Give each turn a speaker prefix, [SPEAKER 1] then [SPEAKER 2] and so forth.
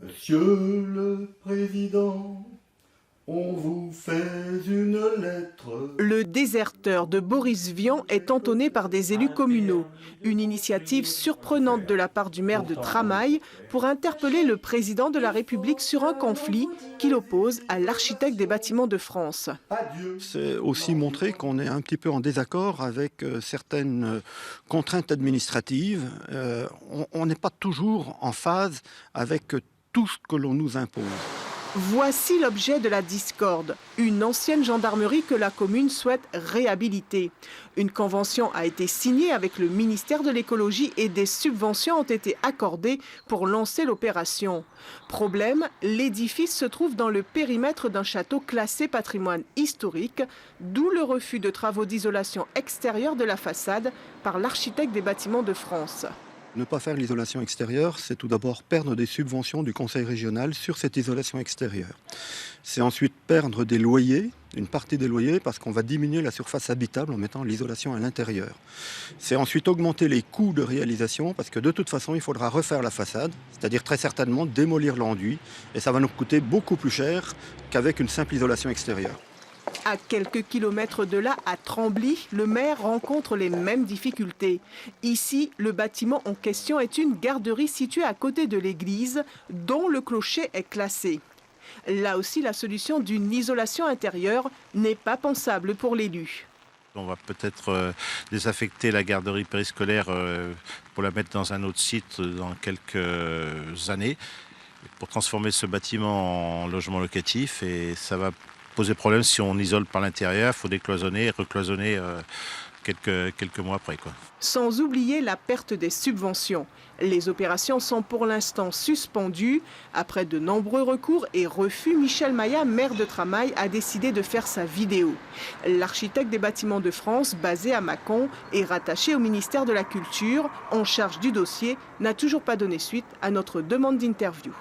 [SPEAKER 1] Monsieur le Président, on vous fait une lettre.
[SPEAKER 2] Le déserteur de Boris Vian est entonné par des élus communaux. Une initiative surprenante de la part du maire de Tramail pour interpeller le président de la République sur un conflit qui l'oppose à l'architecte des bâtiments de France.
[SPEAKER 3] C'est aussi montrer qu'on est un petit peu en désaccord avec certaines contraintes administratives. On n'est pas toujours en phase avec tout ce que l'on nous impose.
[SPEAKER 2] Voici l'objet de la discorde, une ancienne gendarmerie que la commune souhaite réhabiliter. Une convention a été signée avec le ministère de l'écologie et des subventions ont été accordées pour lancer l'opération. Problème, l'édifice se trouve dans le périmètre d'un château classé patrimoine historique, d'où le refus de travaux d'isolation extérieure de la façade par l'architecte des bâtiments de France.
[SPEAKER 3] Ne pas faire l'isolation extérieure, c'est tout d'abord perdre des subventions du conseil régional sur cette isolation extérieure. C'est ensuite perdre des loyers, une partie des loyers, parce qu'on va diminuer la surface habitable en mettant l'isolation à l'intérieur. C'est ensuite augmenter les coûts de réalisation, parce que de toute façon, il faudra refaire la façade, c'est-à-dire très certainement démolir l'enduit, et ça va nous coûter beaucoup plus cher qu'avec une simple isolation extérieure.
[SPEAKER 2] À quelques kilomètres de là, à Trembly, le maire rencontre les mêmes difficultés. Ici, le bâtiment en question est une garderie située à côté de l'église, dont le clocher est classé. Là aussi, la solution d'une isolation intérieure n'est pas pensable pour l'élu.
[SPEAKER 4] On va peut-être désaffecter la garderie périscolaire pour la mettre dans un autre site dans quelques années, pour transformer ce bâtiment en logement locatif, et ça va poser problème si on isole par l'intérieur. Il faut décloisonner et recloisonner quelques mois après, quoi.
[SPEAKER 2] Sans oublier la perte des subventions. Les opérations sont pour l'instant suspendues. Après de nombreux recours et refus, Michel Maillat, maire de Tramail, a décidé de faire sa vidéo. L'architecte des bâtiments de France, basé à Mâcon et rattaché au ministère de la Culture, en charge du dossier, n'a toujours pas donné suite à notre demande d'interview.